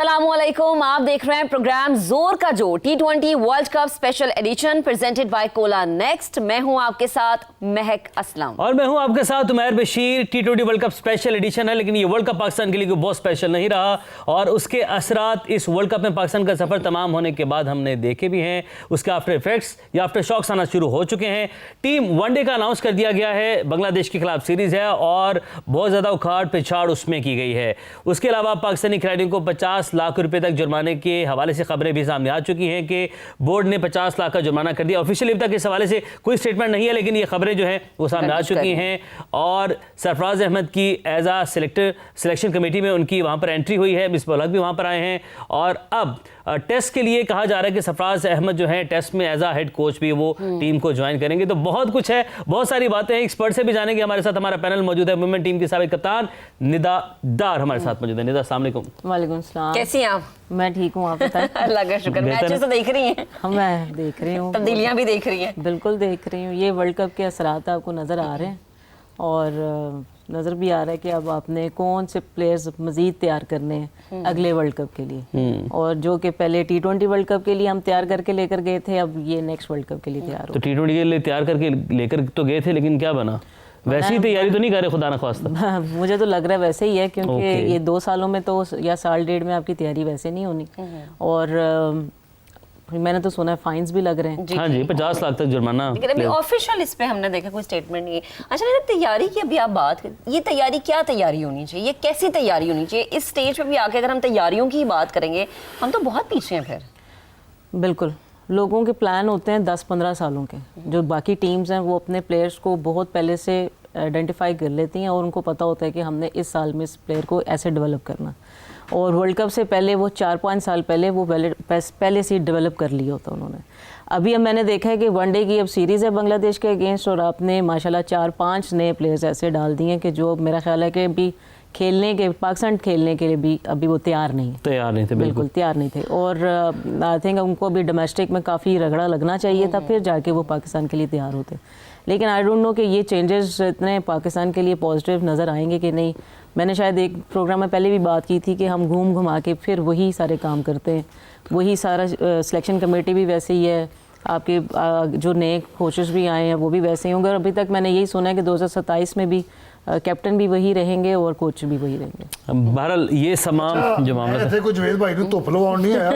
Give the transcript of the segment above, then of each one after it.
अस्सलामुअलैकुम, आप देख रहे हैं प्रोग्राम जोर का जोर T20 world cup special edition presented by Cola next. मैं हूं आपके साथ महक असलम और मैं हूं आपके साथ Umair Bashir. T20 world cup special edition है, लेकिन ये वर्ल्ड कप पाकिस्तान के लिए बहुत स्पेशल नहीं रहा और उसके असरात इस वर्ल्ड कप में पाकिस्तान का सफर तमाम होने के बाद हमने देखे भी हैं। उसके आफ्टर इफेक्ट्स या आफ्टर शॉक्स आना शुरू हो चुके हैं। टीम वनडे का अनाउंस कर दिया गया है, बांग्लादेश के खिलाफ सीरीज है और बहुत ज़्यादा उखाड़ पिछाड़ उसमें की गई है। उसके अलावा पाकिस्तानी खिलाड़ियों को 50 लाख रुपए तक जुर्माने के हवाले से खबरें भी सामने आ चुकी हैं कि बोर्ड ने 50 लाख का जुर्माना कर दिया। ऑफिशियली अब तक इस हवाले से कोई स्टेटमेंट नहीं है, लेकिन ये खबरें जो हैं वो सामने आ चुकी हैं। और सरफराज अहमद की एज आ सिलेक्शन कमेटी में उनकी वहाँ पर एंट्री हुई है। मिसबाह उल हक भी वहाँ पर आए हैं और अब टेस्ट के लिए कहा जा रहा है कि सरफराज अहमद जो है टेस्ट में एज आ हेड कोच भी वो टीम को ज्वाइन करेंगे। तो बहुत कुछ है, बहुत सारी बातें हैं, एक्सपर्ट से भी जानेंगे। हमारे साथ हमारा पैनल मौजूद है। वुमेन टीम की साबिक कप्तान निदा डार हमारे साथ मौजूद है। निदा, अस्सलाम वालेकुम। वालेकुम सलाम। कैसी हैं आप? मैं ठीक हूँ, आप बताएं। अल्लाह का शुक्र। मैचेस तो देख रही हैं? हाँ, मैं देख रही हूँ। तब्दीलियां भी देख रही हैं? बिल्कुल देख रही हूँ। ये वर्ल्ड कप के असरात आपको नज़र आ रहे हैं और नज़र भी आ रहा है कि अब आपने कौन से प्लेयर्स मज़ीद तैयार करने हैं अगले वर्ल्ड कप के लिए। और जो कि पहले T20 वर्ल्ड कप के लिए हम तैयार करके लेकर गए थे, अब ये नेक्स्ट वर्ल्ड कप के लिए तैयार हो। तो T20 के लिए तैयार करके लेकर तो गए थे, लेकिन क्या बना? वैसी तैयारी तो नहीं कर रहे खुदा ना ख्वास्ता? मुझे तो लग रहा है वैसे ही है, क्योंकि ये 2 सालों में तो या साल डेढ़ में आपकी तैयारी वैसे नहीं होनी। और मैंने तो सुना है फाइन्स भी लग रहे हैं। हाँ जी, 50 लाख तक जुर्माना। लेकिन अभी ऑफिशियल इस पे हमने देखा कोई स्टेटमेंट नहीं है। अच्छा, नहीं, तैयारी की अभी आप बात कर, ये तैयारी क्या तैयारी होनी चाहिए, ये कैसी तैयारी होनी चाहिए? इस स्टेज पे भी आके अगर हम तैयारियों की बात करेंगे, हम तो बहुत पीछे हैं फिर। बिल्कुल, लोगों के प्लान होते हैं 10-15 सालों के। जो बाकी टीम्स हैं वो अपने प्लेयर्स को बहुत पहले से आइडेंटिफाई कर लेती हैं और उनको पता होता है कि हमने इस साल में इस प्लेयर को ऐसे डेवलप करना। और वर्ल्ड कप से पहले वो 4-5 साल पहले वो पहले से डेवलप कर लिया होता उन्होंने। अभी अब मैंने देखा है कि वनडे की अब सीरीज़ है बांग्लादेश के अगेंस्ट और आपने माशाल्लाह 4-5 नए प्लेयर्स ऐसे डाल दिए हैं कि जो मेरा ख्याल है कि अभी खेलने के पाकिस्तान खेलने के लिए भी अभी वो तैयार नहीं थे। बिल्कुल तैयार नहीं थे। और आई थिंक उनको अभी डोमेस्टिक में काफ़ी रगड़ा लगना चाहिए था, फिर जाके वो पाकिस्तान के लिए तैयार होते। लेकिन आई डोंट नो कि ये चेंजेस इतने पाकिस्तान के लिए पॉजिटिव नज़र आएंगे कि नहीं। मैंने शायद एक प्रोग्राम में पहले भी बात की थी कि हम घूम घुमा के फिर वही सारे काम करते हैं, वही सारा सिलेक्शन कमेटी भी वैसे ही है, आपके जो नए कोचेस भी आए हैं वो भी वैसे ही होंगे। और अभी तक मैंने यही सुना है कि 2027 में भी कैप्टन भी वही रहेंगे और कोच भी वही रहेंगे। बहरहाल ये तमाम जो मामला था कुछ जवेद भाई ने तो पलवान नहीं आया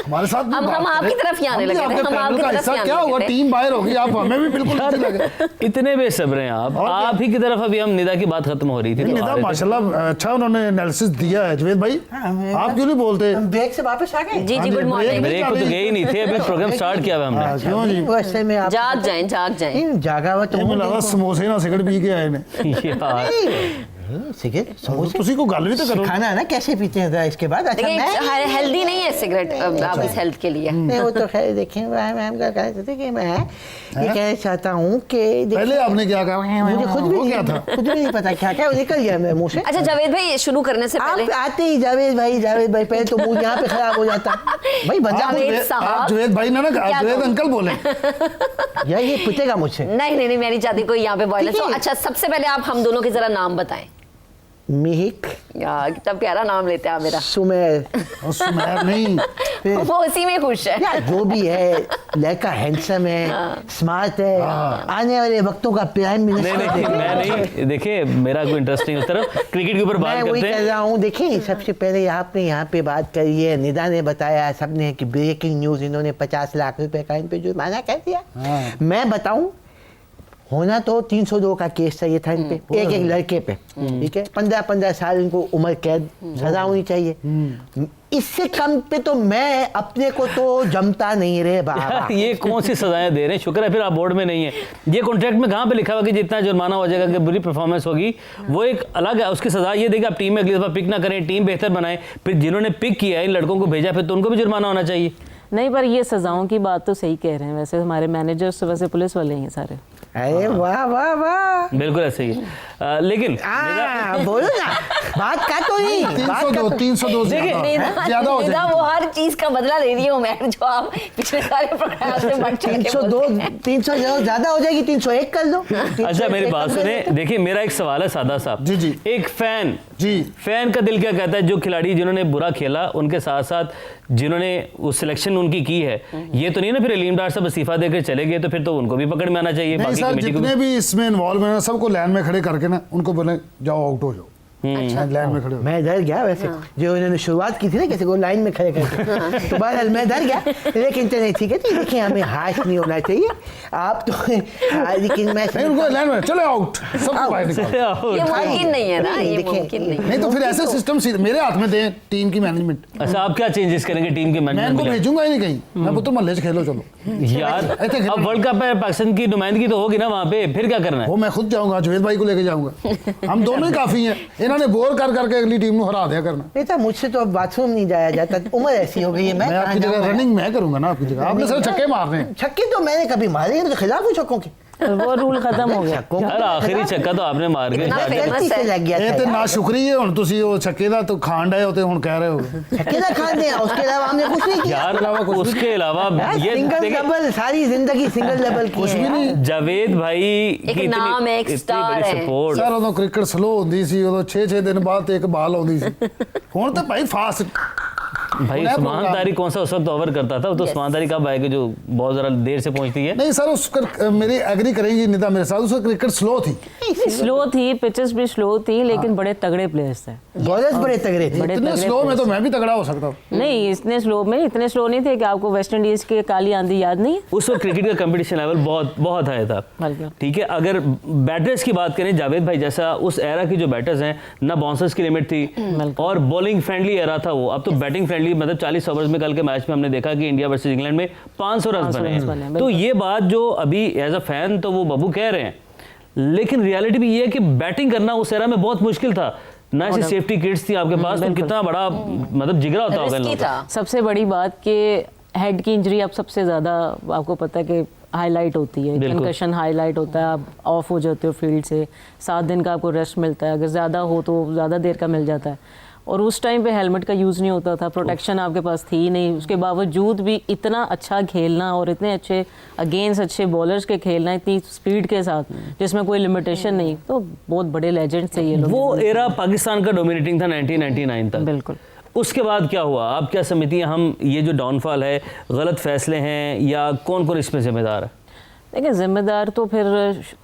हमारे साथ। हम आपकी तरफ ही आने लगे थे। हम आपकी तरफ ही क्या हुआ, टीम बाहर होगी, आप हमें भी बिल्कुल नहीं लगे। इतने बेसब्र हैं आप ही की तरफ। अभी हम निदा की बात खत्म हो रही थी। निदा माशाल्लाह अच्छा उन्होंने एनालिसिस दिया है। जवेद भाई आप क्यों नहीं बोलते? ब्रेक से वापस आ गए? जी जी, गुड मॉर्निंग। ब्रेक को तो गए ही नहीं थे, अभी प्रोग्राम स्टार्ट किया हुआ हमने। क्यों जी? वैसे में आप जाग जाएं। जागा हुआ तो मुझे लगा समोसे ना सिगरेट पी के आए ने। सिगरेट तुसी को गल भी तो करो। खाना है ना कैसे पीते हैं इसके बाद। अच्छा मैं हेल्दी नहीं है सिगरेट आप इस हेल्थ के लिए। नहीं, वो तो खैर देखें, मैम का कहना चाहते कि मैं ये कहना चाहता हूँ कि पहले आपने क्या कहा? मुझे खुद भी नहीं पता क्या क्या निकल गया मेरे मुंह से। अच्छा जावेद भाई, शुरू करने से पहले आप आते ही जावेद भाई पहले तो मुंह यहाँ पे खराब हो जाता भाई। आप जवेद भाई ना जवेद अंकल बोले यार, ये पिटेगा मुझसे। नहीं, मैं नहीं चाहती कोई यहाँ पे वायलेंस हो। अच्छा, सबसे पहले आप हम दोनों के जरा नाम बताएं। मिहिक, यार कितना प्यारा नाम लेते हैं आप मेरा। सुमेर नहीं, वो उसी में खुश है। यार जो भी है, लड़का हैंडसम है, स्मार्ट है, आने वाले वक्तों का प्लान भी नहीं, मैं नहीं। देखिए, मेरा कोई इंटरेस्ट नहीं उस तरफ, क्रिकेट के ऊपर बात करते हैं। मैं वही कह रहा हूँ। देखिए, सबसे पहले आपने यहाँ पे बात करी है, निदा ने बताया सबने कि ब्रेकिंग न्यूज, इन्होंने 50 लाख रुपए का इन पे जुर्माना कर दिया। मैं बताऊं, होना तो 302 का केस था ये था इन पे, एक लड़के पे, ठीक है। 15-15 साल इनको उम्र कैद सजा होनी चाहिए। इससे कम पे तो मैं अपने को तो जमता नहीं रे बाबा। ये कौन सी सजाएं दे रहे हैं? शुक्र है फिर आप बोर्ड में नहीं है। ये कॉन्ट्रैक्ट में कहाँ पे लिखा हुआ कि जितना जुर्माना हो जाएगा कि बुरी परफॉर्मेंस होगी वो एक अलग है, उसकी सजा ये देगी आप टीम में अगली दफा पिक ना करें, टीम बेहतर बनाएं। फिर जिन्होंने पिक किया है इन लड़कों को भेजा, फिर तो उनको भी जुर्माना होना चाहिए। नहीं, पर ये सजाओं की बात तो सही कह रहे हैं। वैसे हमारे मैनेजर्स वैसे पुलिस वाले हैं सारे। अरे वाह वाह वाह, बिल्कुल ऐसे ही। लेकिन बोलो ना, बात का तो नहीं, 302 ज्यादा हो निदा जाएगी। वो हर चीज का बदला ले रही है उमैर, जो आप पिछले सारे प्रोग्राम से बढ़ चढ़ के 300 ज्यादा हो जाएगी, 301 कर लो। अच्छा मेरी बात सुने, देखिए मेरा एक सवाल है सादा साहब। जी, जी। एक फैन जी। फैन का दिल क्या कहता है? जो खिलाड़ी जिन्होंने बुरा खेला उनके साथ साथ जिन्होंने वो सिलेक्शन उनकी की है, ये तो नहीं ना फिर अलीम डार साहब इस्तीफा देकर चले गए तो फिर तो उनको भी पकड़ में आना चाहिए। नहीं बाकी सर, कमेटी को जितने भी इसमें इन्वॉल्व हैं सबको लाइन में खड़े करके ना उनको बोले जाओ आउट हो जाओ। लाइन में खड़े हो। मैं डर गया वैसे, जो इन्होंने शुरुआत की थी ना कैसे को लाइन में खड़े करके, तो बहरहाल मैं डर गया, लेकिन चले ठीक है, देखिए हमें हाश नहीं होना चाहिए आप तो, लेकिन मैं नहीं उनको लाइन में चले आउट, सबको बाहर निकालो। ये मुमकिन नहीं है ना, ये देखिए, मुमकिन नहीं। नहीं तो फिर ऐसे सिस्टम मेरे हाथ में दें टीम की मैनेजमेंट, अच्छा आप क्या चेंजेस करेंगे टीम के मैं इनको मैनेजमेंट? भेजूंगा ही नहीं कहीं, मैं पुत्र मोहल्ले से खेलो चलो। यार अब वर्ल्ड कप है, पाकिस्तान की नुमाइंदगी तो होगी ना वहाँ पे, फिर क्या करना है? वो मैं खुद जाऊंगा, जुवेद भाई को लेके जाऊंगा, हम दोनों ही काफी हैं। इन्होंने बोर कर करके अगली टीम को हरा दिया करना। नहीं था, मुझसे तो अब बाथरूम नहीं जाया जाता, उम्र ऐसी हो गई है। मैं आपकी जगह रनिंग मैं करूंगा ना, आपकी जगह आपने सिर्फ छक्के मारने हैं। छक्के तो मैंने कभी मारे हैं, तो खिलाफ हूँ छक्कों के। वो रूल खत्म हो गया। यार आखिरी छक्का तो आपने मार के इतना स्टार्ट किया। famous है। लग गया ਇਹ ਤੇ ਨਾ ਸ਼ੁਕਰੀਆ ਹੁਣ ਤੁਸੀਂ ਉਹ ਛੱਕੇ ਦਾ तो खांड है ਤੇ ਹੁਣ ਕਹਿ ਰਹੇ हो। छक्के ना खान दिया, उसके अलावा हमने कुछ नहीं किया। यार उसके अलावा ये सिंगल देखिए, डबल सारी जिंदगी सिंगल डबल की कुछ भी नहीं। जावेद भाई की नाम है, एक स्टार है। सपोर्ट। ਸਰ ਉਦੋਂ ਕ੍ਰਿਕਟ ਸਲੋ ਹੁੰਦੀ ਸੀ, ਉਦੋਂ 6-6 ਦਿਨ ਬਾਅਦ ਤੇ ਇੱਕ ਬਾਲ ਆਉਂਦੀ ਸੀ। ਹੁਣ ਤਾਂ ਭਾਈ ਫਾਸਟ भाई नया उस्मान प्रोग्राम। तारी कौन सा उस वक्त ओवर करता था, तो उस्मान तारी कब आएगा जो बहुत जरा देर से पहुंचती है? नहीं सर उस मेरी एग्री करेंगी निदा मेरे साथ, उसका क्रिकेट स्लो थी। स्लो थी, पिचेस भी स्लो थी, लेकिन बड़े तगड़े प्लेयर्स थे। बॉलर्स बड़े तगड़े थे। बड़े इतने तगड़े स्लो में players तो मैं भी तगड़ा हो सकता हूँ। नहीं, इतने स्लो नहीं थे कि आपको वेस्ट इंडीज के काली आंधी याद नहीं है? उस वक्त क्रिकेट का कंपटीशन लेवल बहुत बहुत हाई था। बिल्कुल। ठीक है, अगर बैटर्स की बात करें, जावेद भाई जैसा उस एरा की जो बैटर्स हैं, ना बाउंसर्स की लिमिट थी और बॉलिंग फ्रेंडली एरा था वो। अब तो बैटिंग फ्रेंडली, मतलब 40 ओवर्स में कल के मैच में हमने देखा कि इंडिया वर्सेस इंग्लैंड में 500 रन 500 बने रन्स बने, हैं। बिल्कुल। तो ये बात जो अभी एज अ फैन तो वो बब्बू कह रहे हैं, लेकिन रियलिटी भी ये है कि बैटिंग करना उस एरा में बहुत मुश्किल था। ना ऐसी सेफ्टी किट्स थी आपके पास, तो कितना बड़ा मतलब जिगरा होता होगा इन रिस्की लोगों का। था। सबसे बड़ी बात कि हेड की इंजरी अब सबसे ज़्यादा आपको पता है कि हाईलाइट होती है, बिल्कुल। कंकशन हाईलाइट होता है, आप ऑफ हो जाते हो फील्ड से, 7 दिन का आपको रेस्ट मिलता है, अगर ज़्यादा हो तो ज़्यादा देर का मिल जाता है। और उस टाइम पे हेलमेट का यूज़ नहीं होता था, प्रोटेक्शन आपके पास थी नहीं, उसके बावजूद भी इतना अच्छा खेलना और इतने अच्छे अगेंस्ट अच्छे बॉलर्स के खेलना इतनी स्पीड के साथ जिसमें कोई लिमिटेशन नहीं, तो बहुत बड़े लेजेंड्स थे ये लोग। वो एरा पाकिस्तान का डोमिनेटिंग था 1999 तक। बिल्कुल। उसके बाद क्या हुआ? आप क्या समझती हैं, हम ये जो डाउनफॉल है, गलत फैसले हैं या कौन कौन इसमें जिम्मेदार है? देखिए, जिम्मेदार तो फिर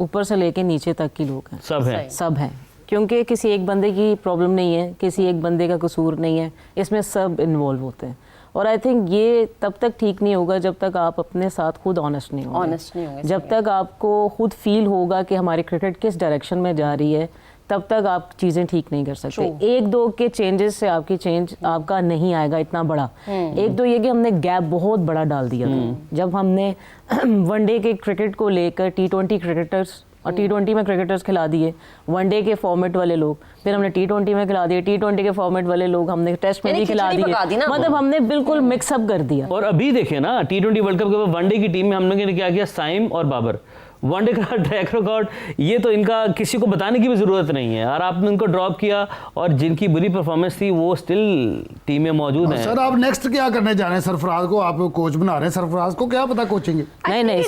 ऊपर से लेके नीचे तक के लोग हैं, सब हैं। सब हैं, क्योंकि किसी एक बंदे की प्रॉब्लम नहीं है, किसी एक बंदे का कसूर नहीं है, इसमें सब इन्वॉल्व होते हैं। और आई थिंक ये तब तक ठीक नहीं होगा जब तक आप अपने साथ खुद ऑनेस्ट नहीं होंगे। जब तक आपको खुद फील होगा कि हमारी क्रिकेट किस डायरेक्शन में जा रही है, तब तक आप चीज़ें ठीक नहीं कर सकते। एक दो के चेंजेस से आपकी चेंज आपका नहीं आएगा इतना बड़ा। एक दो ये कि हमने गैप बहुत बड़ा डाल दिया था जब हमने वनडे के क्रिकेट को लेकर T20 क्रिकेटर्स और T20 में क्रिकेटर्स खिला दिए, वनडे के फॉर्मेट वाले लोग, फिर हमने T20 में खिला दिए, T20 के फॉर्मेट वाले लोग हमने टेस्ट में भी खिला दिए, मतलब हमने बिल्कुल मिक्सअप कर दिया। और अभी देखिए ना, T20 वर्ल्ड कप के बाद वनडे की टीम में हमने क्या किया, साइम और बाबर, वनडे का ट्रैक रिकॉर्ड, ये तो इनका किसी को बताने की भी ज़रूरत नहीं है। और आपने उनको ड्रॉप किया और जिनकी बुरी परफॉर्मेंस थी वो स्टिल टीम में मौजूद हैं। सर आप नेक्स्ट क्या करने जा रहे हैं? सरफराज को आप कोच बना रहे हैं, सरफराज को क्या पता कोचिंग? नहीं,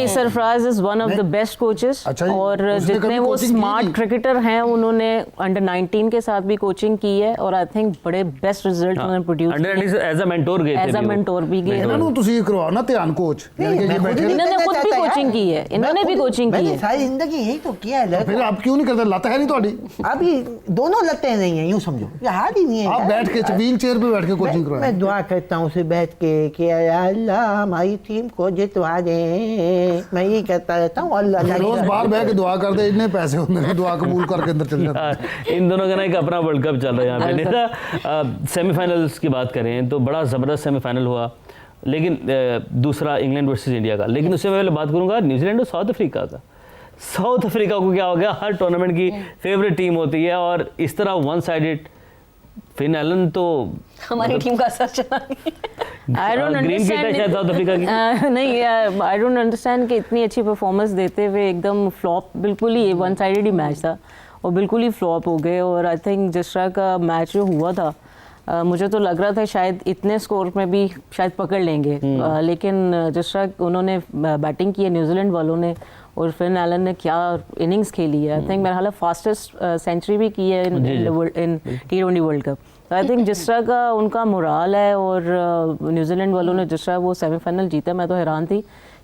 Sarfaraz is one of the best coaches. अच्छा जी, और उसने जितने कभी वो कोचिंग की स्मार्ट नहीं? क्रिकेटर हैं, उन्होंने अंडर 19 के साथ भी कोचिंग की है और आई थिंक बड़े बेस्ट रिजल्ट उन्होंने produce under as a mentor गए थे, एज अ मेंटोर भी गए। इन्होंने ਤੁਸੀਂ ਕਰਵਾਓ ਨਾ ਧਿਆਨ ਕੋਚ, यानी कि ये बैठे इन्होंने खुद भी कोचिंग की है, इन्होंने भी कोचिंग की मैंने है। सारी जिंदगी यही तो किया है। फिर आप क्यों नहीं करते? लत है नहीं ਤੁਹਾਡੀ? अभी दोनों लतें नहीं है, यूं समझो, ये हार ही नहीं है आप यार। बैठ के व्हील चेयर पे बैठ के कोचिंग करवाएं। मैं दुआ करता हूँ उसे बैठ के कि या अल्लाह हमारी टीम को जितवा दे। मैं यही कहता रहता हूँ, अल्लाह रोज बाहर बैठ के दुआ कर दे, इतने पैसे होंगे कि दुआ कबूल करके अंदर चल जाते हैं। यार, इन दोनों का ना एक अपना वर्ल्ड कप चल रहा है यहाँ पे। नेता सेमीफाइनल्स की बात करें तो बड़ा ज़बरदस्त सेमीफाइनल हुआ, लेकिन दूसरा इंग्लैंड वर्सेस इंडिया का। लेकिन उससे पहले बात करूँगा न्यूजीलैंड और साउथ अफ्रीका का। साउथ अफ्रीका को क्या हो गया, हर टूर्नामेंट की फेवरेट टीम होती है और इस तरह वन साइडेड फिन एलन तो हमारी टीम का असर चला गया। आई डोंट ग्रीन किट है शायद साउथ अफ्रीका की। नहीं, आई डोंट अंडरस्टैंड कि इतनी अच्छी परफॉर्मेंस देते हुए एकदम फ्लॉप, बिल्कुल ही वन साइडेड ही मैच था और बिल्कुल ही फ्लॉप हो गए। और आई थिंक जिस तरह का मैच जो हुआ था, मुझे तो लग रहा था शायद इतने स्कोर में भी शायद पकड़ लेंगे, लेकिन जिस तरह उन्होंने बैटिंग की है न्यूजीलैंड वालों ने, और फिन एलन ने क्या इनिंग्स खेली है। आई थिंक मेरा हाल फास्टेस्ट सेंचुरी भी की है इन T20 वर्ल्ड कप। तो आई थिंक जिस तरह का उनका मोराल है, और न्यूजीलैंड वालों ने जिस तरह वो सेमीफाइनल जीता, मैं तो हैरान थी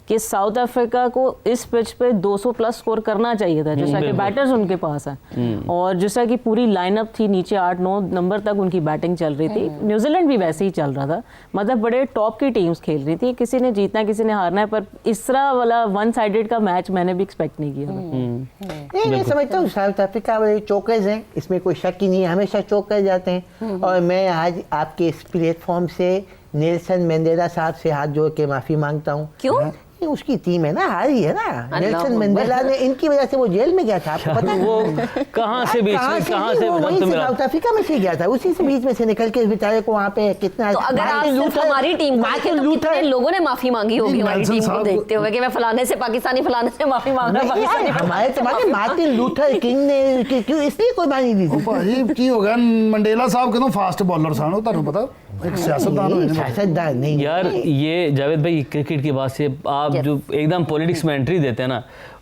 कि साउथ अफ्रीका को इस पिच पे 200 प्लस स्कोर करना चाहिए था, जिस तरह के बैटर्स उनके पास हैं, और जिस तरह की पूरी लाइनअप थी, नीचे 8-9 नंबर तक उनकी बैटिंग चल रही थी। न्यूजीलैंड भी वैसे ही चल रहा था, मतलब बड़े टॉप की टीम्स खेल रही थी, किसी ने जीतना किसी ने हारना है, पर इस तरह वाला वन साइडेड का मैच मैंने भी एक्सपेक्ट नहीं किया था। मैं समझता हूँ साउथ अफ्रीका वाले चौकर्स हैं, इसमें कोई शक ही नहीं है, हमेशा चौक कर जाते हैं। और मैं आज आपके इस प्लेटफॉर्म से नेल्सन मंडेला साहब से हाथ जोड़ के माफ़ी मांगता हूँ। क्यों? ये उसकी टीम है ना, हारी है ना। नेल्सन मंडेला ने, इनकी वजह से वो जेल में गया था, आपको पता है? वो कहाँ से बीच में कहाँ से वो वहीं वक्त से मिला? साउथ अफ्रीका में से गया था, उसी से बीच में से निकल के बेचारे को वहाँ पे कितना। तो अगर आप सिर्फ हमारी टीम को देखें, तो कितने लोगों ने माफी मांगी होगी हमारी नेल्सन टीम को साहब- देखते हुए कि मैं फलाने से पाकिस्तानी फलाने से माफी मांग रहा हूं, पाकिस्तानी हमारे तुम्हारे मार्टिन लूथर किंग ने क्यों इसलिए कुर्बानी दी थी? ਭਾਜੀ ਕੀ ਹੋ ਗਿਆ ਮੰਡੇਲਾ ਸਾਹਿਬ ਕਿਦੋਂ ਫਾਸਟ ਬੋਲਰ ਸਨ, ਉਹ ਤੁਹਾਨੂੰ ਪਤਾ ਇੱਕ ਸਿਆਸਤਦਾਨ ਹੋਏ ਨੇ। सियासतदान नहीं यार ये जावेद भाई क्रिकेट की बात से आप जो एकदम पॉलिटिक्स में एंट्री देते हैं ना,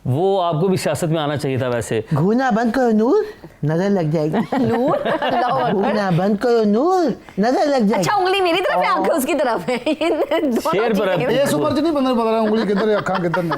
वो आपको भी सियासत में आना चाहिए था वैसे। घूना बंद करो नूर, नजर लग जाएगी। नूर अल्लाह अकबर। घूना बंद करो नूर, नजर लग जाएगी। अच्छा, उंगली मेरी तरफ है, आंखें उसकी तरफ है। शेर पर है। ਇਸ ਉਮਰ 'ਚ ਨਹੀਂ ਬੰਦੇ ਨੂੰ ਪਤਾ ਰਿਹਾ ਉਂਗਲੀ ਕਿੱਧਰ ਹੈ ਅੱਖਾਂ ਕਿੱਧਰ ਨੇ।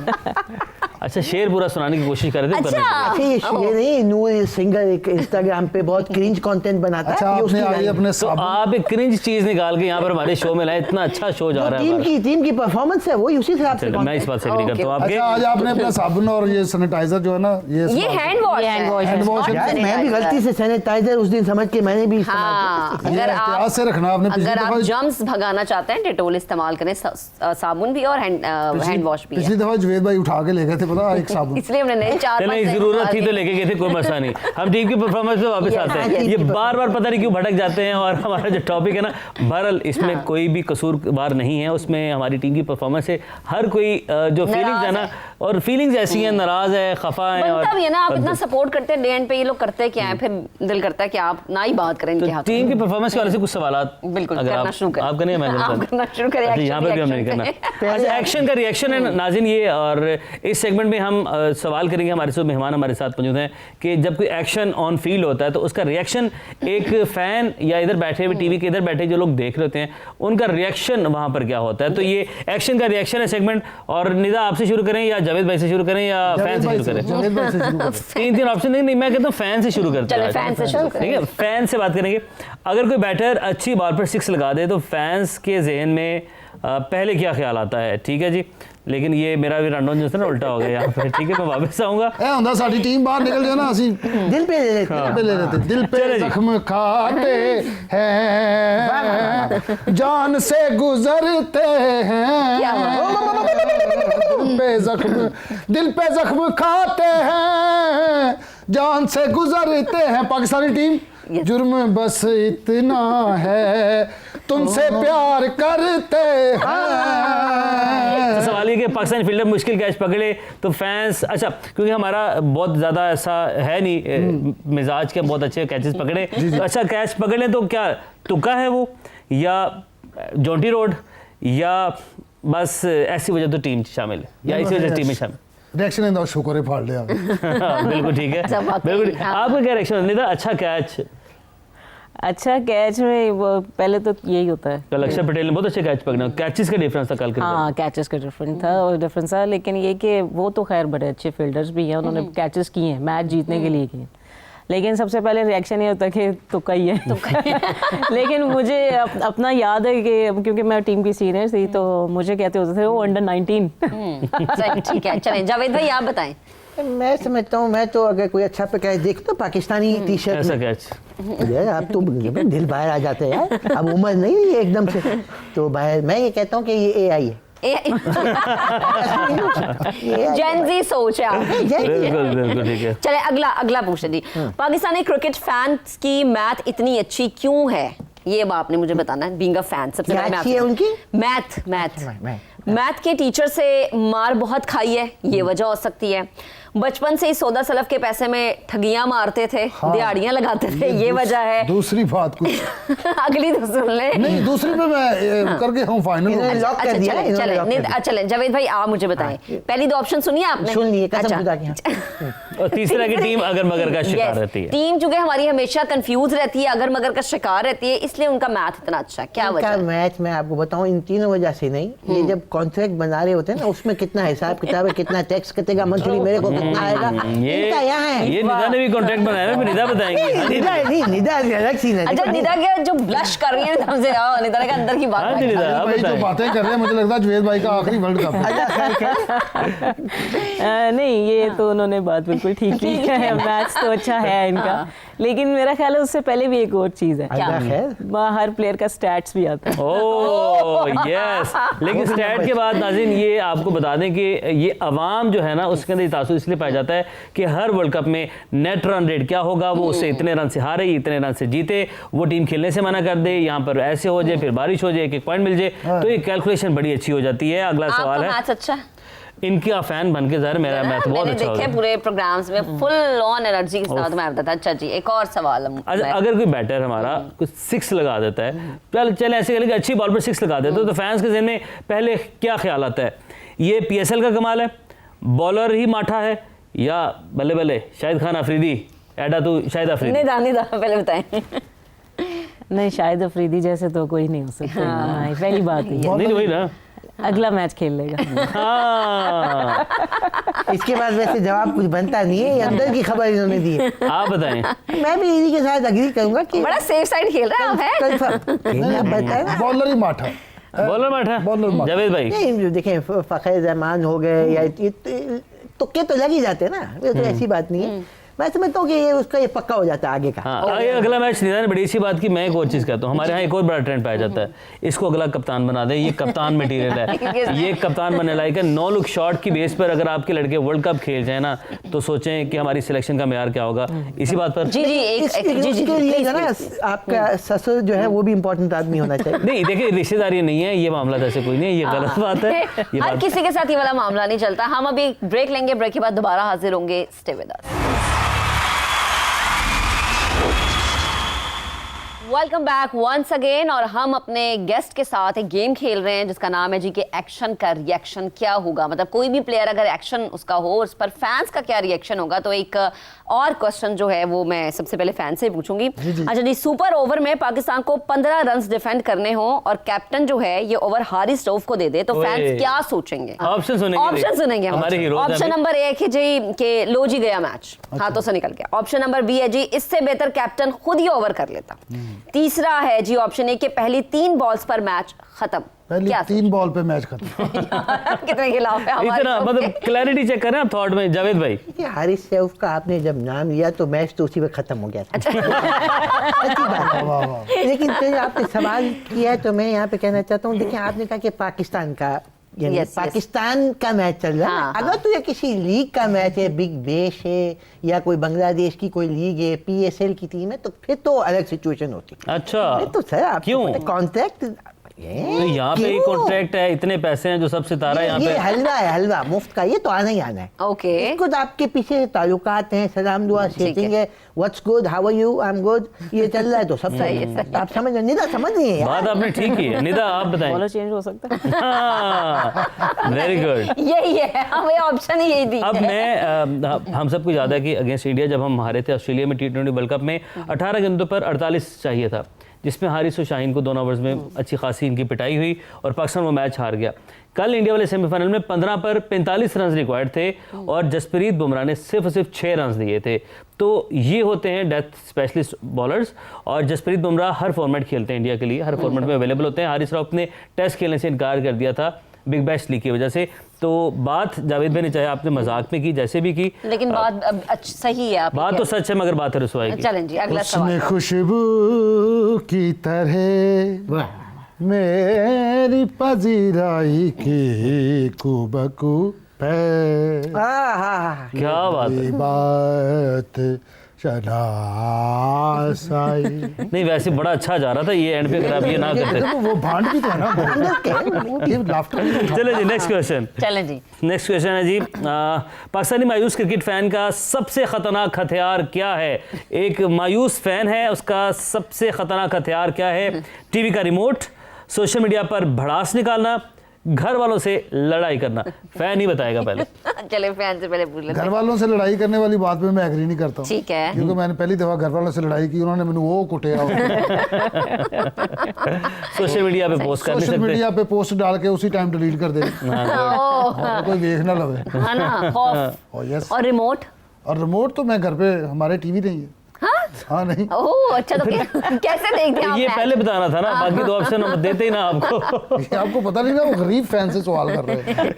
अच्छा शेर पूरा सुनाने की कोशिश कर रहे थे, अच्छा। करने ये शेर नहीं, नूर सिंगर एक इंस्टाग्राम पे बहुत क्रिंज कंटेंट बनाता अच्छा है। ये आपने उसकी आई लाइन। अपने तो साबुन आप एक क्रिंज चीज निकाल के यहाँ पर हमारे शो में लाए, इतना अच्छा शो जा रहा है हमारा। टीम की परफॉर्मेंस है, वही उसी हिसाब से चलो, मैं इस बात से एग्री करता हूँ आपके। अच्छा आज आपने अपना साबुन और ये सैनिटाइजर जो है ना ये हैंड वॉश है। हैंड वॉश यार मैं भी गलती से सैनिटाइजर उस दिन समझ के मैंने भी इस्तेमाल हाँ, किया। अगर एहतियात आप से रखना आपने। पिछली अगर आप दफा जर्म्स भगाना चाहते हैं, डेटोल इस्तेमाल करें, साबुन भी और हैंड वॉश भी है। पिछली दफा जवेद भाई उठा के ले गए थे पता एक साबुन। इसलिए हमने नहीं चार चले जरूरत थी तो लेके गए थे, कोई मसला नहीं। हम टीम की परफॉर्मेंस पे वापस आते हैं। ये बार बार पता नहीं क्यों भटक जाते हैं, और हमारा जो टॉपिक है ना, बहरहाल इसमें कोई भी कसूरवार नहीं है, उसमें हमारी टीम की परफॉर्मेंस है। हर कोई जो फीलिंग्स है ना, और फीलिंग्स ऐसी हैं, नाराज है, खफा है, बनता भी है ना। आप और इतना सपोर्ट करते हैं, डे एंड पे ये लोग करते क्या है, फिर दिल करता है कि आप ना ही बात करें इनके तो हाथ। टीम की परफॉर्मेंस के वाले से कुछ सवालात बिल्कुल, अगर करना शुरू करें। आप करने मैं आप करना शुरू करें, अच्छा, यहाँ पर भी action हम नहीं करना। करें। अच्छा, एक्शन का रिएक्शन है नाज़रीन ये, और इस सेगमेंट में हम सवाल करेंगे। हमारे साथ मेहमान हमारे साथ मौजूद हैं कि जब कोई एक्शन ऑन फील्ड होता है तो उसका रिएक्शन एक फैन या इधर बैठे हुए टीवी के इधर बैठे जो लोग देख रहे होते हैं, उनका रिएक्शन वहाँ पर क्या होता है। तो ये एक्शन का रिएक्शन है सेगमेंट। और निदा आपसे शुरू करें या जावेद भाई से शुरू करें या फैन से शुरू करें? जवेद भाई से शुरू करें। तीन ऑप्शन नहीं, मैं कहता हूँ फैन से शुरू करते चलो, हैं। फैन से शुरू ठीक है, फैन से बात करेंगे। अगर कोई बैटर अच्छी बॉल पर सिक्स लगा दे तो फैंस के जहन में पहले क्या ख्याल आता है? ठीक है जी, लेकिन ये मेरा भी रन जो है ना उल्टा हो गया यहाँ पे। ठीक है, मैं वापस आऊँगा। ਇਹ ਹੁੰਦਾ ਸਾਡੀ ਟੀਮ ਬਾਹਰ ਨਿਕਲ ਜਾਏ ਨਾ ਅਸੀਂ दिल पे ले लेते हैं। दिल पे ले लेते दिल पे चले जी। जख्म खाते हैं जान से गुजरते हैं दिल पे जख्म खाते हैं जान से गुजरते हैं। पाकिस्तानी टीम जुर्म बस इतना है तुमसे प्यार करते तो हैं। सवाल ये कि पाकिस्तानी फील्डर मुश्किल कैच पकड़े तो फैंस, अच्छा क्योंकि हमारा बहुत ज़्यादा ऐसा है नहीं मिजाज के, बहुत अच्छे कैचेस पकड़े, तो अच्छा कैच पकड़े तो क्या तुक्का है वो, या जॉन्टी रोड, या बस ऐसी वजह तो टीम शामिल है, या इसी वजह से टीम में शामिल? रिएक्शन इंदा शुक्र है फाड़ लिया। बिल्कुल ठीक है, सब वाकई, बिल्कुल। हाँ। आपका क्या रिएक्शन निदा? अच्छा कैच, अच्छा कैच में वो पहले तो यही होता है। कल अक्षर पटेल ने बहुत अच्छे कैच पकड़े, कैचेस का डिफरेंस था कल के। हाँ, कैचेस का डिफरेंस था और डिफरेंस था, लेकिन ये कि वो तो खैर बड़े अच्छे फील्डर्स भी हैं, उन्होंने कैचेस किए हैं, मैच जीतने के लिए किए। लेकिन सबसे पहले रिएक्शन ये होता है कि तुक्का ही है। लेकिन मुझे अपना याद है कि क्योंकि मैं टीम की सीनियर थी तो मुझे कहते होते थे वो अंडर 19। सही, ठीक है, चलें जावेद भाई आप बताएं। मैं समझता हूँ, मैं तो अगर कोई अच्छा पे कैच देख तो पाकिस्तानी टी शर्ट ऐसा में, कैच यार अब तो दिल बाहर आ जाते हैं यार, अब उम्र नहीं है एकदम से, तो बाहर मैं ये कहता हूँ कि ये AI है। जेन ज़ी सोच है आपकी। बिल्कुल बिल्कुल ठीक है। चले अगला पूछे जी, पाकिस्तानी क्रिकेट फैंस की मैथ इतनी अच्छी क्यों है? ये अब आपने मुझे बताना है, बीइंग अ फैन। सबसे क्या पहले अच्छी है उनकी? मैथ के टीचर से मार बहुत खाई है, ये वजह हो सकती है। बचपन से ही सौदा सलफ के पैसे में ठगियां मारते थे, दिहाड़ियां लगाते थे, ये वजह है। दूसरी बात कुछ अगली तो सुन ले। नहीं, दूसरी पे मैं करके हूँ फाइनल। इन्होंने लॉक कर दिया, इन्होंने लॉक कर दिया। चले जावेद भाई आप मुझे बताएं, पहली दो ऑप्शन सुनिए आपने? सुन लिए, कसम खुदा की। और तीसरा की टीम अगर मगर का शिकार रहती है। टीम चूंकि हमारी हमेशा कंफ्यूज रहती है, अगर मगर का शिकार रहती है, इसलिए उनका मैथ इतना अच्छा है। क्या वजह इनका है? मैथ मैं आपको बताऊं, इन तीनों वजह से नहीं, ये जब कॉन्ट्रैक्ट बना रहे होते हैं ना, उसमें कितना हिसाब किताब है, कितना टैक्स कटेगा मंथली, मेरे को कितना आएगा, इनका यहाँ है। ये निदा ने भी कॉन्ट्रैक्ट बनाया है, फिर निदा बताएंगे। निदा नहीं, निदा अलग सीन है। अच्छा, निदा के जो ब्लश कर रही है हमसे, निदा ने कहा अंदर की बात हाँ है। जी, निदा आप भाई जो बताएं। बातें कर रहे हैं, मुझे लगता है जुवेद भाई का आखिरी वर्ल्ड कप है। नहीं, ये तो उन्होंने बात बिल्कुल ठीक की है। मैथ्स तो अच्छा है इनका, लेकिन मेरा ख्याल है उससे पहले भी एक और चीज़ है। अल्लाह खैर। हर प्लेयर का स्टैट्स भी आता है। ओह यस, लेकिन स्टैट के बाद नाज़रीन ये आपको बता दें कि ये अवाम जो है ना, उसके अंदर तासुर इसलिए पाया जाता है कि हर वर्ल्ड कप में नेट रन रेट क्या होगा, वो उससे इतने रन से हारे, इतने रन से जीते, वो टीम खेलने से मना कर दे, यहाँ पर ऐसे हो जाए, फिर बारिश हो जाए, एक एक पॉइंट मिल जाए, तो ये कैलकुलेशन बड़ी अच्छी हो जाती है। अगला सवाल आपका है, मैथ अच्छा है? इनका फैन बन के ज़ाहिर मेरा मैथ बहुत अच्छा देखे होगा। पूरे प्रोग्राम्स में फुल ऑन एनर्जी के साथ मैं बताता। अच्छा जी, एक और सवाल अगर कोई बैटर हमारा कुछ 6 लगा देता है, चल ऐसे करें कि अच्छी बॉल पर 6 लगा देता है, तो फैंस के ज़हन में पहले क्या ख्याल आता है? ये PSL का कमाल है, बॉलर ही माठा है, या बल्ले बल्ले शाहिद खान अफरीदी, एडा तू शाहिद अफरीदी? निदा पहले बताएं। नहीं, शायद अफरीदी जैसे तो कोई नहीं हो सकता। हाँ, पहली बात ही है। नहीं वही ना। अगला मैच खेल लेगा। हाँ, इसके बाद वैसे जवाब कुछ बनता नहीं है, ये अंदर की खबर इन्होंने दी है। आप बताएं। मैं भी इन्हीं के साथ एग्री करूंगा कि बड़ा सेफ साइड खेल रहा है आप, है? बॉलर ही माठा, बॉलर माठा, जावेद भाई। नहीं, देखें फ़खर जमान हो गए या तुक्के तो लग ही जाते हैं ना, ये तो ऐसी बात नहीं है। मैं समझता हूँ कि ये उसका ये पक्का हो जाता है आगे का। हाँ, ये अगला मैच निदा ने बड़ी अच्छी बात की। मैं एक और चीज़ कहता हूँ, हमारे यहाँ एक और बड़ा ट्रेंड पाया जाता है, इसको अगला कप्तान बना दे, ये कप्तान मटेरियल है, ये कप्तान बनने लायक है। 9 लुक शॉट की बेस पर अगर आपके लड़के वर्ल्ड कप खेल जाए ना, तो सोचें कि हमारी सिलेक्शन का मेयार क्या होगा। इसी बात पर जी इसके लिए ना आपका ससुर जो है वो भी इम्पोर्टेंट आदमी होना चाहिए। नहीं, देखिए रिश्तेदारी नहीं है, ये मामला जैसे कोई नहीं है, ये गलत बात है। ये हर बात किसी के साथ ये वाला मामला नहीं चलता। हम अभी ब्रेक लेंगे, ब्रेक के बाद दोबारा हाजिर होंगे। Stay with us. Welcome back once again. और हम अपने गेस्ट के साथ एक गेम खेल रहे हैं जिसका नाम है जी कि एक्शन का रिएक्शन क्या होगा। मतलब कोई भी प्लेयर अगर एक्शन उसका हो, उस पर फैंस का क्या रिएक्शन होगा। तो एक और क्वेश्चन जो है वो मैं सबसे पहले फैन से पूछूंगी। अच्छा जी, सुपर ओवर में पाकिस्तान को 15 रन डिफेंड करने हो और कैप्टन जो है ये ओवर हारिस स्टोफ को दे दे, तो फैंस क्या सोचेंगे? ऑप्शन सुनेंगे, ऑप्शन सुनेंगे हमारे हीरो। ऑप्शन नंबर 1 है जी कि लो जी गया मैच, हाथों से निकल गया। ऑप्शन नंबर बी है जी इससे बेहतर कैप्टन खुद ही ओवर कर लेता। तीसरा है जी ऑप्शन ए के पहली 3 बॉल्स पर मैच खत्म। पहली 3 बॉल पे मैच खत्म। कितने खिलाफ है हमारे इतना लोग मतलब क्लैरिटी चेक करें आप थॉट में जावेद भाई। ये हारिस सैफ का आपने जब नाम लिया तो मैच तो उसी पे खत्म हो गया था। अच्छी बात है। वाह वाह। लेकिन फिर आपने सवाल किया है तो मैं यहाँ पे कहना चाहता हूँ, देखिए आपने कहा कि पाकिस्तान का यानी Yes, पाकिस्तान का मैच चल रहा है। हाँ, अगर तो ये किसी लीग का मैच है, बिग बैश है या कोई बांग्लादेश की कोई लीग है, PSL की टीम है, तो फिर तो अलग सिचुएशन होती है। अच्छा, नहीं तो सर आप क्यों? कॉन्ट्रैक्ट यहाँ पे कॉन्ट्रैक्ट है, इतने पैसे हैं, जो सब सितारा यहाँ ये पे। हलवा है, हलवा मुफ्त का, ये तो आना ही आना है। ओके। इसको तो आपके पीछे ताल्लुकात हैं, सलाम दुआ सेटिंग है, what's good, how are you, I am good, ये चल रहा है तो सब सही है। आप समझ रहे, निदा समझ नहीं है बात आपने ठीक की है। निदा आप बताएं। बॉलर चेंज हो सकता है। Very good. यही है, हमें ऑप्शन ही यही दी अब है। मैं हम सबको याद है कि अगेंस्ट इंडिया जब हम हारे थे ऑस्ट्रेलिया में T20 वर्ल्ड कप में, 18 गेंदों पर 48 चाहिए था, जिसमें हारिस और शाहीन को दोनों ओवर्स में अच्छी खासी इनकी पिटाई हुई और पाकिस्तान वो मैच हार गया। कल इंडिया वाले सेमीफाइनल में 15 पर 45 रन रिक्वायर्ड थे और जसप्रीत बुमराह ने सिर्फ 6 रन दिए थे। तो ये होते हैं डेथ स्पेशलिस्ट बॉलर्स, और जसप्रीत बुमराह हर फॉर्मेट खेलते हैं इंडिया के लिए, हर फॉर्मेट में अवेलेबल होते हैं। हारिस राउफ ने टेस्ट खेलने से इनकार कर दिया था बिग बैश लीग की वजह से। तो बात जावेद भाई ने चाहे आपने मजाक में की, जैसे भी की, लेकिन बात अब सही है आप बात तो सच है, मगर बात है रुसवाई की। चलें जी अगला उसने सवाल। खुशबू की तरह मेरी पजीराई की कुबकू पे क्या बात है। बात शनासाई। नहीं वैसे बड़ा अच्छा जा रहा था ये, एंड पे अगर आप ये ना करते। देखो वो भांड भी तो है ना, ये लाफ्टर भी तो था। चलो जी नेक्स्ट क्वेश्चन। चलें जी। नेक्स्ट क्वेश्चन है जी, पाकिस्तानी मायूस क्रिकेट फैन का सबसे खतरनाक हथियार क्या है? एक मायूस फैन है, उसका सबसे खतरनाक हथियार क्या है? टीवी का रिमोट, सोशल मीडिया पर भड़ास निकालना, घर वालों से लड़ाई करना। फैन ही बताएगा पहले। चले फैन से पहले पूछ लेते घर हैं। वालों से लड़ाई करने वाली बात पे मैं एग्री नहीं करता हूँ, ठीक है। क्योंकि मैंने पहली दफा घर वालों से लड़ाई की, उन्होंने मैंने वो कुटिया। सोशल मीडिया पे पोस्ट कर नहीं सोशल सकते। मीडिया पे पोस्ट डाल के उसी टाइम डिलीट कर दे, ओह, कोई देख ना लवे। है ना, खौफ। और यस, और रिमोट? और रिमोट तो मैं घर पे, हमारे टीवी नहीं है। हाँ नहीं, ओह अच्छा, तो कैसे देखते हैं आप ये मैच? पहले बताना था ना, बाकी दो ऑप्शन हम देते ही ना आपको। ये आपको पता नहीं ना, वो गरीब फैन से सवाल कर रहे हैं।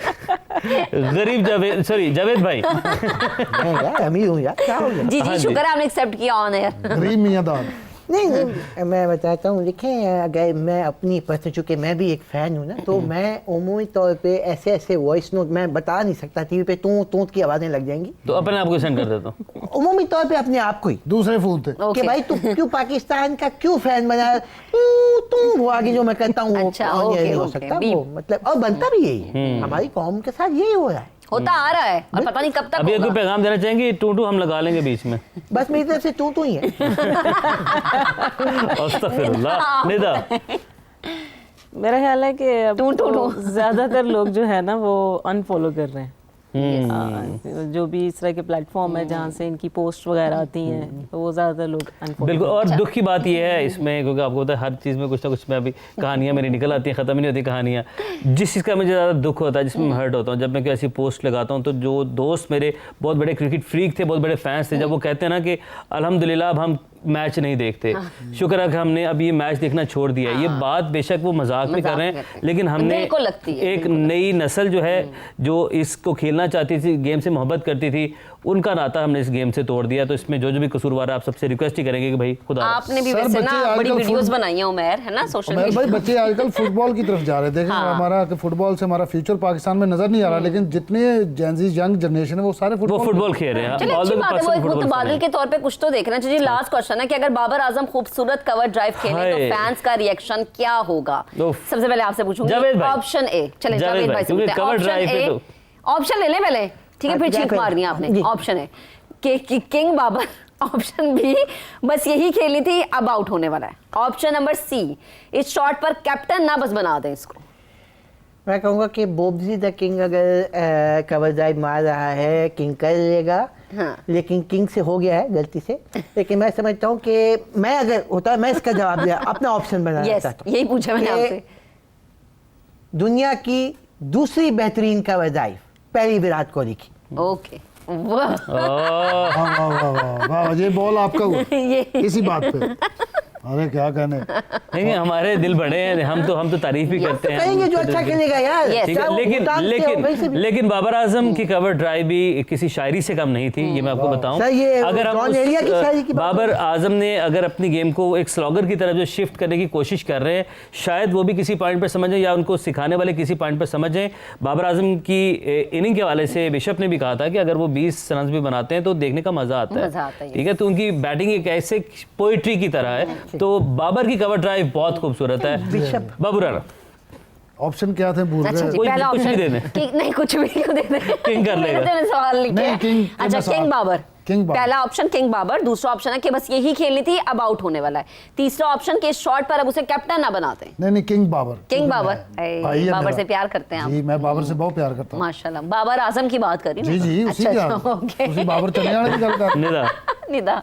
गरीब जावेद, सॉरी जावेद भाई। नहीं यार, अमीर हूँ यार, क्या हो गया? जी हाँ जी, जी। शुक्र है आपने एक्सेप्ट किया ऑन एयर। गरीब मियाँ दाद। नहीं, मैं बताता हूँ। देखें, अगर मैं अपनी पर्सन, चूँकि मैं भी एक फ़ैन हूँ ना, तो मैं उमूमी तौर पे ऐसे ऐसे वॉइस नोट मैं बता नहीं सकता टीवी पे, तू की आवाज़ें लग जाएंगी। तो अपने आप को सेंड कर देता हूँ। उमूमी तौर पे अपने आप को ही, दूसरे फोन थे। ओके। कि भाई तू क्यों पाकिस्तान का क्यों फैन बना, तू वो आगे जो मैं करता हूँ वो अच्छा, और ये ओके, नहीं हो ओके, सकता बीप। वो, मतलब, और बनता भी यही है। हमारी कौम के साथ यही हो रहा है। होता आ रहा है और पता नहीं कब तक अभी कोई होगा। पैगाम देना चाहेंगे? टू हम लगा लेंगे बीच में। बस मेरी तरफ से तू ही है। अस्तगफिरुल्लाह। निदा, मेरा ख्याल है कि अब टू, टू, तो टू। ज़्यादातर लोग जो है ना वो अनफॉलो कर रहे हैं। जो भी इस तरह के प्लेटफॉर्म है जहाँ से इनकी पोस्ट वगैरह आती हैं, तो वो ज़्यादातर लोग अनफॉलो। बिल्कुल। और दुख की बात यह है इसमें, क्योंकि आपको पता है हर चीज़ में कुछ ना कुछ में अभी कहानियाँ मेरी निकल आती हैं, ख़त्म ही नहीं होती कहानियाँ। जिस चीज़ का मुझे ज़्यादा दुख होता है, जिसमें मैं हर्ट होता हूँ, जब मैं कोई ऐसी पोस्ट लगाता हूँ, तो जो दोस्त मेरे बहुत बड़े क्रिकेट फ्रीक थे, बहुत बड़े फैंस थे, जब वो कहते हैं ना कि अल्हम्दुलिल्लाह अब हम मैच नहीं देखते, शुक्र है कि हमने अब ये मैच देखना छोड़ दिया है। ये बात बेशक वो मजाक में कर रहे हैं, लेकिन हमने दिल को लगती है। एक नई नस्ल जो है, जो इसको खेलना चाहती थी, गेम से मोहब्बत करती थी, उनका नाता हमने इस गेम से तोड़ दिया। तो इसमें जो भी कसूरवार है, आप सबसे रिक्वेस्ट ही करेंगे कि भाई खुदा आपने भी सर, वैसे बच्चे ना आजकल बड़ी वीडियोस फुट- बनाई हैं उमर, है ना, सोशल उमर भाई, मीडिया। बच्चे आजकल फुटबॉल की तरफ जा रहे हैं। देखें हमारा कि फुटबॉल से हमारा फ्यूचर पाकिस्तान में नजर नहीं आ रहा, लेकिन जितने जेंजी यंग जनरेशन है वो सारे वो फुटबॉल खेल रहे हैं। चलिए All अच्छी the बात है, person वो football तबादल खेल के तौर पे कुछ तो देखना चाहिए। लास्ट क्वेश्चन है कि अगर बाबर आजम खूबसूरत कवर ड्राइव खेले तो हाय। फैंस का रिएक्शन क्या होगा? उफ। सबसे पहले आपसे पूछूंगी। जावेद भाई। ऑप्शन ए, चले जावेद जावेद भाई, भाई से क्योंकि पूछते हैं। cover ऑप्शन drive पे ए, तो- ऑप्शन ले पहले, ठीक है, फिर अच्छा, चीख फिर- मारनी है आपने। जी। ऑप्शन है कि किंग बाबर। ऑप्शन बी, बस यही खेली थी अब आउट होने वाला है। ऑप्शन नंबर सी, इस शॉट पर कैप्टन ना बस बना दें इसको। मैं कहूँगा कि बोब्जी द किंग अगर कवर ड्राइव मार रहा है, किंग कर लेगा। हाँ। लेकिन किंग से हो गया है गलती से। लेकिन मैं समझता हूँ कि मैं अगर होता है, मैं इसका जवाब दिया, अपना ऑप्शन बनाना यस, चाहता हूँ। यही पूछा मैंने कि आपसे। दुनिया की दूसरी बेहतरीन कवर ड्राइव पहली विराट कोहली की। ओके, वाह। ओह, वाह वाह वाह वाह वाह, ये बॉल आपका हुआ ये इसी बात पे। अरे क्या कहने, नहीं हमारे दिल बड़े हैं, हम तो तारीफ ही करते हैं। कहेंगे जो अच्छा खेलेगा यार। Yes. ठीक है, चाहे वो लेकिन भूटान से हो, कहीं से भी। लेकिन बाबर आजम की कवर ड्राइव भी किसी शायरी से कम नहीं थी, ये मैं आपको बताऊं। सर, ये अगर हम जॉन एलिया की शायरी की बात बाबर आजम ने अगर अपनी गेम को एक स्लॉगर की तरफ जो शिफ्ट करने की कोशिश कर रहे हैं, शायद वो भी किसी पॉइंट पर समझें या उनको सिखाने वाले किसी पॉइंट पर समझें। बाबर आजम की इनिंग के हवाले से बिशप ने भी कहा था कि अगर वो 20 रन भी बनाते हैं तो देखने का मजा आता मजा आता है। है। ठीक है, तो उनकी बैटिंग एक ऐसे पोइट्री की तरह है। तो बाबर की कवर ड्राइव बहुत खूबसूरत है। बाबू राणा, ऑप्शन क्या थे भूल अच्छा गए। जी, कोई पहला कुछ भी ऑप्शन दे दें। किंग, नहीं कुछ भी क्यों दे दें? किंग कर लेगा। मैंने तो सवाल लिखा नहीं, है। किंग, अच्छा, मैं किंग बाबर। किंग बाबर। पहला ऑप्शन किंग बाबर, दूसरा ऑप्शन है कि बस यही खेलनी थी अब आउट होने वाला है, तीसरा ऑप्शन कि इस शॉट पर अब उसे कैप्टन ना बनाते। नहीं, किंग बाबर। किंग बाबर। भाई है बाबर मेरा। से प्यार करते हैं आप? जी, मैं बाबर से बहुत प्यार करता हूँ। माशाल्लाह, बाबर आजम की बात करी जी जी, उसी अच्छा, क्या ओके। उसी बाबर चले जाने की गल कर। निदा, निदा।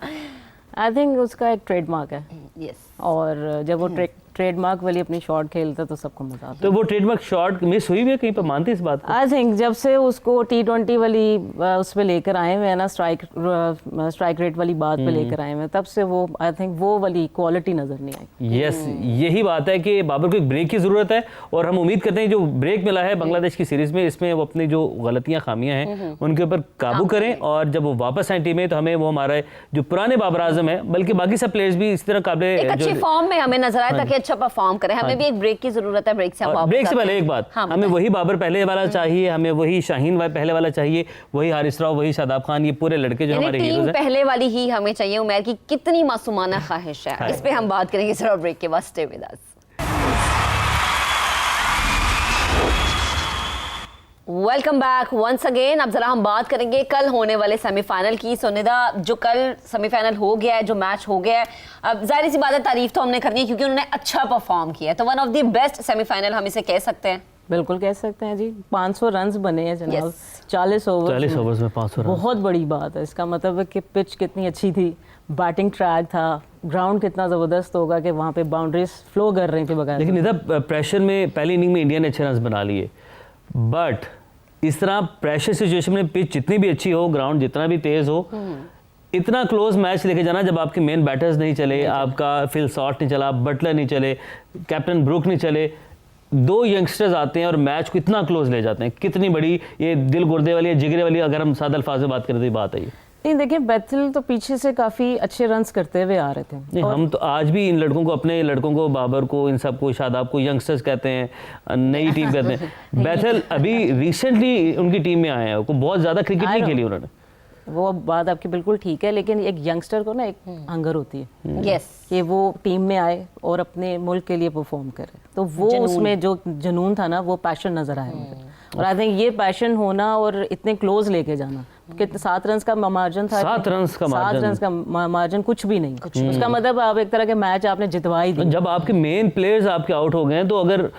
आई थिंक उसका एक ट्रेडमार्क है, यस, और जब वो ट्रेडमार्क वाली अपनी शॉट खेलता है तो सबको मजा आता तो वो ट्रेडमार्क शॉट मिस हुई भी है कहीं पर, मानते इस बात को? है। आई थिंक जब से उसको T20 वाली उस पे लेकर आए हुए हैं ना, स्ट्राइक रेट वाली बात पे लेकर आए हुए हैं, तब से वो आई थिंक वो वाली क्वालिटी नजर नहीं आई। यस, यही बात है कि बाबर को एक ब्रेक की ज़रूरत है, और हम उम्मीद करते हैं जो ब्रेक मिला है बांग्लादेश की सीरीज़ में, इसमें वो अपनी जो गलतियां खामियां हैं उनके ऊपर काबू करें, और जब वो वापस आए टीम में तो हमें वो हमारा जो पुराने बाबर आजम है, बल्कि बाकी सब प्लेयर्स भी इस तरह काबिल एक अच्छी फॉर्म में हमें नजर आया, ताकि अच्छा परफॉर्म करें, हमें भी एक ब्रेक की जरूरत है। ब्रेक से हम वापस ब्रेक से आते पहले हैं। एक बात, हाँ, हमें वही बाबर पहले वाला चाहिए, हमें वही शाहीन भाई पहले वाला चाहिए, वही हारिस राव, वही शादाब खान, ये पूरे लड़के जो हमारे टीम हीरोज हैं। पहले वाली ही हमें चाहिए। उमर की कितनी मासूमाना ख्वाहिश है, इस पे हम बात करेंगे जरा ब्रेक के बाद। Stay with us. Welcome back once again. अब जरा हम बात करेंगे कल होने वाले सेमीफाइनल की। सोनिदा, जो कल सेमीफाइनल हो गया है, जो मैच हो गया है, अब जाहिर सी बात है तारीफ तो हमने करनी है क्योंकि उन्होंने अच्छा परफॉर्म किया है, तो one of the best semifinal हम इसे कह सकते हैं। बिल्कुल कह सकते हैं जी। 500 रन्स बने हैं जनाब, Yes. 40 ओवर्स में 500 रन, बहुत बड़ी बात है। इसका मतलब है कि पिच कितनी अच्छी थी, बैटिंग ट्रैक था, ग्राउंड कितना ज़बरदस्त होगा कि वहाँ पे बाउंड्रीज फ्लो कर रही थी बगैर। लेकिन इधर प्रेशर में पहली इनिंग में इंडिया ने अच्छे रन बना लिए, बट इस तरह प्रेशर सिचुएशन में पिच जितनी भी अच्छी हो, ग्राउंड जितना भी तेज हो, इतना क्लोज मैच लेके जाना जब आपके मेन बैटर्स नहीं चले, आपका फिल शॉट नहीं चला, बटलर नहीं चले, कैप्टन ब्रुक नहीं चले, 2 यंगस्टर्स आते हैं और मैच को इतना क्लोज ले जाते हैं। कितनी बड़ी ये दिल गुर्दे वाली, जिगरे वाली, अगर हम सादा अल्फाज में बात करें तो ये बात है ये। नहीं देखिए, बैथल तो पीछे से काफ़ी अच्छे रन्स करते हुए आ रहे थे। नहीं, हम तो आज भी इन लड़कों को, अपने लड़कों को, बाबर को, इन सबको, शादाब को यंगस्टर्स कहते हैं, नई टीम कहते हैं। बैथल अभी रिसेंटली उनकी टीम में आए हैं, वो बहुत ज़्यादा क्रिकेट नहीं खेली उन्होंने। वो बात आपकी बिल्कुल ठीक है, लेकिन एक यंगस्टर को ना एक हंगर होती है यस, कि वो टीम में आए और अपने मुल्क के लिए परफॉर्म करे, तो वो उसमें जो जुनून था ना, वो पैशन नजर आया मुझे। और आई थिंक ये पैशन होना और इतने क्लोज लेके जाना, कितने 7 रन का मार्जिन था, 7 रन का मार्जिन, 7 रन का मार्जिन कुछ भी नहीं। उसका मतलब आप एक तरह के मैच आपने जितवा ही दी। जब आपके मेन प्लेयर्स आपके आउट हो गए हैं, तो अगर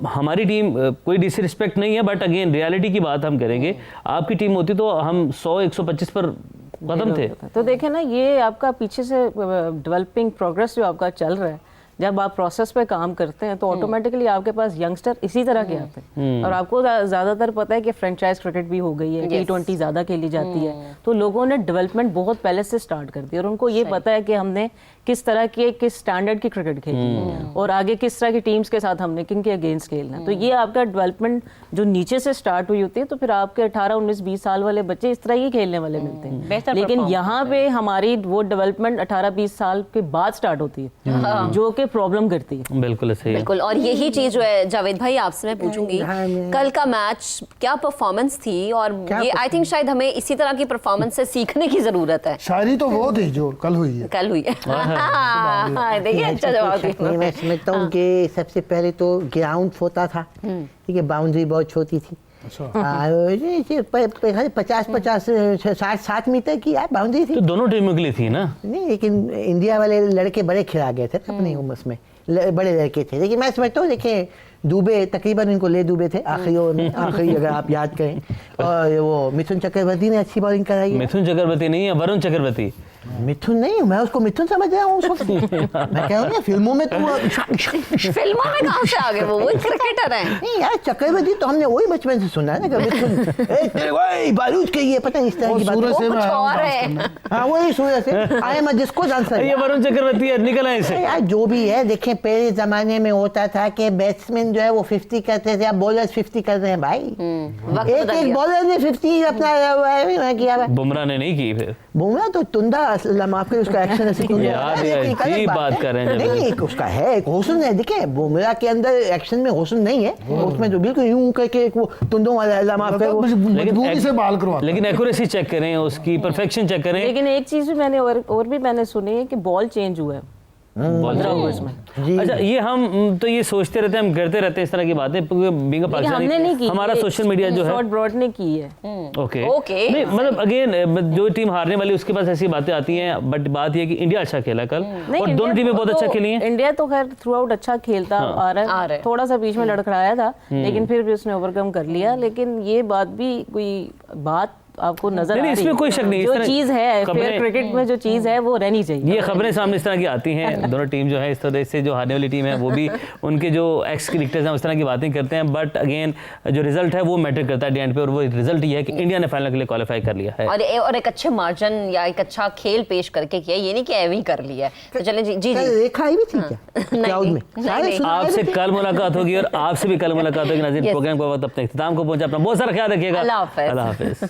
हमारी टीम, कोई डिसरिस्पेक्ट नहीं है, बट अगेन रियलिटी की बात हम करेंगे, आपकी टीम होती तो हम 100-125 पर कदम थे। तो देखें ना, ये आपका पीछे से डेवलपिंग प्रोग्रेस जो आपका चल रहा है, जब आप प्रोसेस पे काम करते हैं तो ऑटोमेटिकली आपके पास यंगस्टर इसी तरह के आते हैं। और आपको ज़्यादातर पता है कि फ्रेंचाइज क्रिकेट भी हो गई है, T20 ज़्यादा खेली जाती है, तो लोगों ने डेवलपमेंट बहुत पहले से स्टार्ट कर दी और उनको ये पता है कि हमने किस तरह की, किस स्टैंडर्ड की क्रिकेट खेली है और आगे किस तरह की टीम्स के साथ हमने किन के अगेंस्ट खेलना है। तो ये आपका डेवलपमेंट जो नीचे से स्टार्ट हुई होती है, तो फिर आपके 18, 19, 20 साल वाले बच्चे इस तरह ही खेलने वाले मिलते हैं। लेकिन यहाँ पे हमारी वो डेवलपमेंट 18, 20 साल के बाद स्टार्ट होती है, जो कि प्रॉब्लम करती है। बिल्कुल सही है। बिल्कुल। और यही चीज जो है जावेद भाई, आपसे मैं पूछूंगी, कल का मैच क्या परफॉर्मेंस थी, और ये आई थिंक शायद हमें इसी तरह की परफॉर्मेंस से सीखने की जरूरत है। शायरी तो वो थी जो कल हुई है। कल हुई है। देखिए, अच्छा जवाब दिया। मैं समझता हूँ कि सबसे पहले तो ग्राउंड छोटा था, ठीक है, बाउंड्री बहुत छोटी थी। 50-50, 60 मीटर की यार बाउंड्री थी। तो दोनों टीमों के लिए थी ना? नहीं, लेकिन इंडिया वाले लड़के बड़े खिला गए थे अपनी उम्र में, बड़े लड़के थे। लेकिन मैं समझता हूँ, देखिए दुबे तकरीबन इनको ले डूबे थे आखिरी अगर आप याद करें, और वो मिथुन चक्रवर्ती ने अच्छी बॉलिंग कराई है। मिथुन चक्रवर्ती नहीं है, वरुण चक्रवर्ती। मिथुन नहीं, मैं उसको मिथुन समझ रहा हूँ। मैं कह रहा हूँ फिल्मों में तो फिल्मों में कहाँ से आ गए वो क्रिकेटर हैं। नहीं यार, चक्रवर्ती तो हमने वही बचपन से सुना है ना, मिथुन बारूद के ये पता नहीं इस तरह की बात। वो कुछ और है। हाँ, वही सूरज से आई एम जिसको आंसर। ये वरुण चक्रवर्ती है, निकल आए इसे। यार जो भी है, देखें पहले जमाने में होता था कि बैट्समैन जो है वो 50 करते थे, अब बॉलर्स 50 कर रहे हैं भाई। एक बॉलर ने 50 अपना किया है, बुमराह ने नहीं की। फिर बुमराह तो तुंदा, माफ करिए, उसका एक्शन याद बात कर रहे हैं। नहीं, उसका है एक हुस्न है। देखिए बुमराह के अंदर एक्शन में हुस्न नहीं है, उसमें जो बिल्कुल यूं करके वो तुंदों वाला, माफ करो, मजबूरी से बाल करवाता। लेकिन एक्यूरेसी चेक करें, उसकी परफेक्शन चेक करें। लेकिन एक चीज भी मैंने और भी मैंने सुनी है कि बॉल चेंज हुआ है 15 ओवर्स में। अच्छा, ये हम तो ये सोचते रहते हैं, हम करते रहते हैं इस तरह की बातें, बीइंग अ पाकिस्तानी, हमने नहीं की, हमारा सोशल मीडिया जो है, शॉर्ट ब्रॉड ने की है। Okay okay. नहीं, मतलब अगेन जो टीम हारने वाली उसके पास ऐसी बातें आती हैं, बट बात ये है कि इंडिया अच्छा खेला कल, और दोनों टीमें बहुत अच्छा खेली हैं। इंडिया तो खैर थ्रू आउट अच्छा खेलता आ रहा है, थोड़ा सा बीच में लड़खड़ाया था, लेकिन फिर भी उसने ओवरकम कर लिया। लेकिन ये बात भी कोई बात आपको नजर आ रही है, इसमें कोई शक नहीं, जो चीज है फेयर क्रिकेट में, जो चीज है वो रहनी चाहिए। ये खबरें सामने इस तरह की आती हैं, दोनों टीम जो है इस तरह से, जो हारने वाली टीम है वो भी उनके जो एक्स क्रिकेटर्स हैं उस तरह की बातें करते हैं, बट अगेन जो रिजल्ट है वो मैटर करता है एंड पे, और वो रिजल्ट ये है कि इंडिया ने फाइनल के लिए क्वालिफाई कर लिया है, और एक अच्छे मार्जिन या एक अच्छा खेल पेश करके किया, ये नहीं कि एवं ही कर लिया है। तो चलें जी जी रेखा आई भी थी क्या क्राउड में? आपसे कल मुलाकात होगी और आपसे भी कल मुलाकात होगी। नाज़रीन, प्रोग्राम को वक्त अपने इख्तिताम को पहुंचा, अपना बहुत सारा ख्याल रखिएगा। अल्लाह हाफ़िज़। अल्लाह हाफ़िज़।